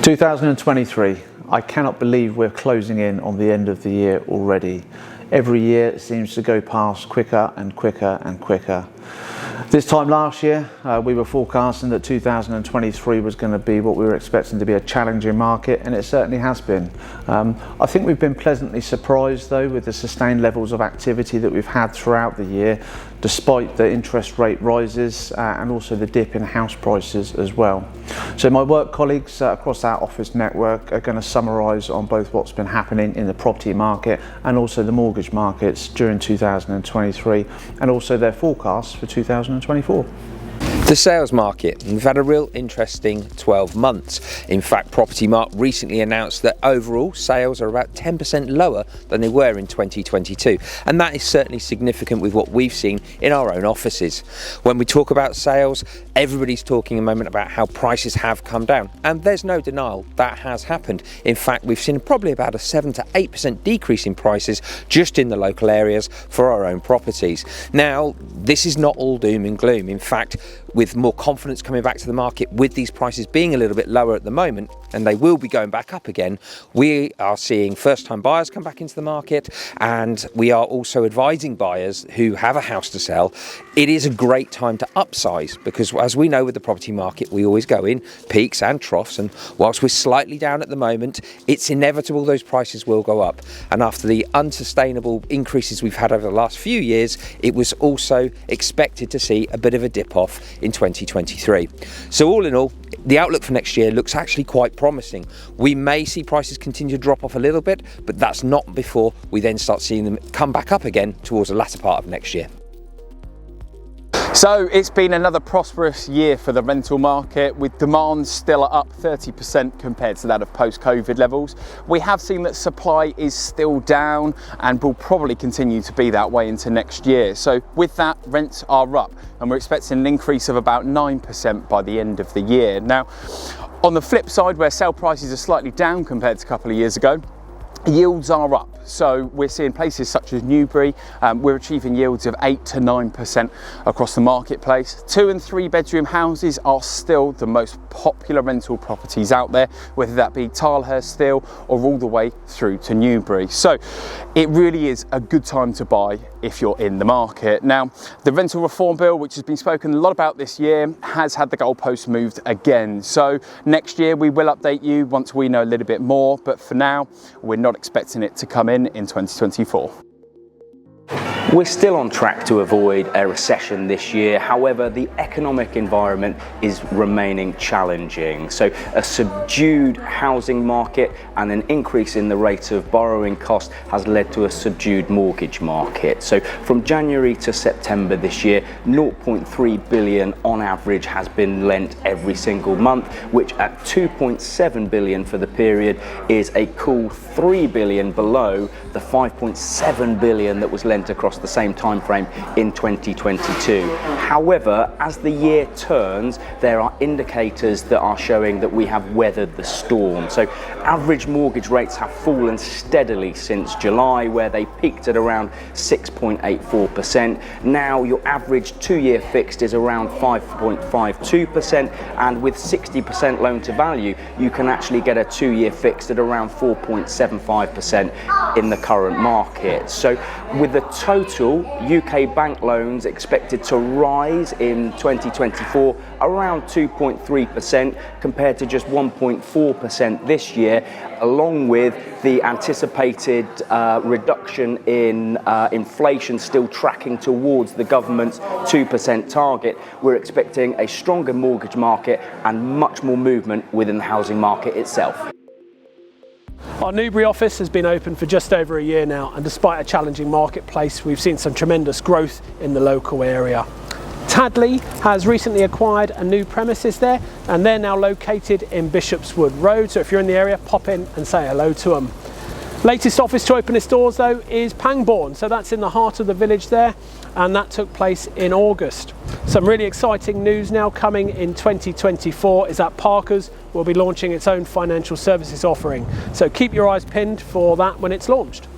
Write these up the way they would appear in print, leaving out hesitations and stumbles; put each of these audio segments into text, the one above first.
2023, I cannot believe we're closing in on the end of the year already. Every year it seems to go past quicker and quicker and quicker. This time last year, we were forecasting that 2023 was going to be what we were expecting to be a challenging market, and it certainly has been. I think we've been pleasantly surprised though with the sustained levels of activity that we've had throughout the year, despite the interest rate rises and also the dip in house prices as well. So my work colleagues across our office network are going to summarise on both what's been happening in the property market and also the mortgage markets during 2023, and also their forecasts for 2024. The sales market, we've had a real interesting 12 months. In fact, Property Mark recently announced that overall sales are about 10% lower than they were in 2022. And that is certainly significant with what we've seen in our own offices. When we talk about sales, everybody's talking a moment about how prices have come down. And there's no denial that has happened. In fact, we've seen probably about a 7 to 8% decrease in prices just in the local areas for our own properties. Now, this is not all doom and gloom. In fact, with more confidence coming back to the market, with these prices being a little bit lower at the moment, and they will be going back up again, we are seeing first-time buyers come back into the market, and we are also advising buyers who have a house to sell. It is a great time to upsize, because as we know with the property market, we always go in peaks and troughs, and whilst we're slightly down at the moment, it's inevitable those prices will go up. And after the unsustainable increases we've had over the last few years, it was also expected to see a bit of a dip off in 2023. So all in all, the outlook for next year looks actually quite promising. We may see prices continue to drop off a little bit, but that's not before we then start seeing them come back up again towards the latter part of next year. So it's been another prosperous year for the rental market, with demand still up 30% compared to that of post-COVID levels. We have seen that supply is still down and will probably continue to be that way into next year. So with that, rents are up, and we're expecting an increase of about 9% by the end of the year. Now, on the flip side, where sale prices are slightly down compared to a couple of years ago, yields are up. So we're seeing places such as Newbury, we're achieving yields of 8 to 9% across the marketplace. 2 and 3 bedroom houses are still the most popular rental properties out there, whether that be Tilehurst still or all the way through to Newbury. So it really is a good time to buy if you're in the market. Now, the rental reform bill, which has been spoken a lot about this year, has had the goalposts moved again. So next year we will update you once we know a little bit more, but for now, we're not expecting it to come in 2024. We're still on track to avoid a recession this year. However, the economic environment is remaining challenging. So a subdued housing market and an increase in the rate of borrowing cost has led to a subdued mortgage market. So from January to September this year, 0.3 billion on average has been lent every single month, which at 2.7 billion for the period is a cool 3 billion below the 5.7 billion that was lent across the same time frame in 2022. However, as the year turns, there are indicators that are showing that we have weathered the storm. So average mortgage rates have fallen steadily since July, where they peaked at around 6.84%. Now your average 2-year fixed is around 5.52%, and with 60% loan to value, you can actually get a 2-year fixed at around 4.75% in the current market. So with the total UK bank loans expected to rise in 2024 around 2.3% compared to just 1.4% this year, along with the anticipated reduction in inflation still tracking towards the government's 2% target, we're expecting a stronger mortgage market and much more movement within the housing market itself. Our Newbury office has been open for just over a year now, and despite a challenging marketplace, we've seen some tremendous growth in the local area. Tadley has recently acquired a new premises there, and they're now located in Bishopswood Road, so if you're in the area, pop in and say hello to them. Latest office to open its doors though is Pangbourne, so that's in the heart of the village there, and that took place in August. Some really exciting news now coming in 2024 is that Parker's will be launching its own financial services offering, so keep your eyes pinned for that when it's launched.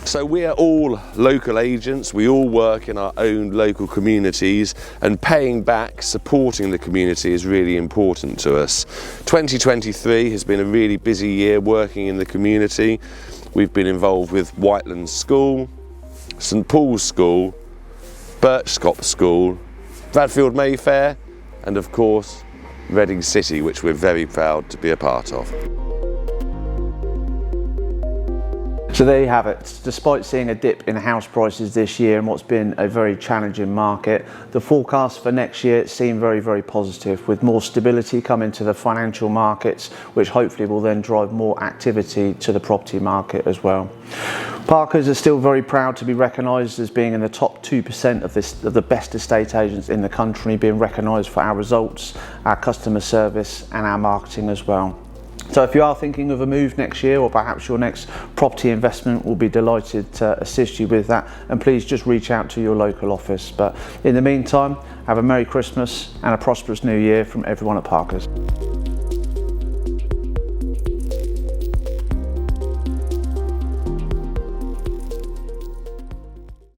So we are all local agents, we all work in our own local communities, and paying back, supporting the community is really important to us. 2023 has been a really busy year working in the community. We've been involved with Whitelands School, St Paul's School, Birchcop School, Bradfield Mayfair, and of course Reading City, which we're very proud to be a part of. So there you have it. Despite seeing a dip in house prices this year and what's been a very challenging market, the forecast for next year seem very, very positive, with more stability coming to the financial markets, which hopefully will then drive more activity to the property market as well. Parkers are still very proud to be recognised as being in the top 2% of the best estate agents in the country, being recognised for our results, our customer service and our marketing as well. So if you are thinking of a move next year, or perhaps your next property investment, we'll be delighted to assist you with that, and please just reach out to your local office. But in the meantime, have a Merry Christmas and a prosperous New Year from everyone at Parkers.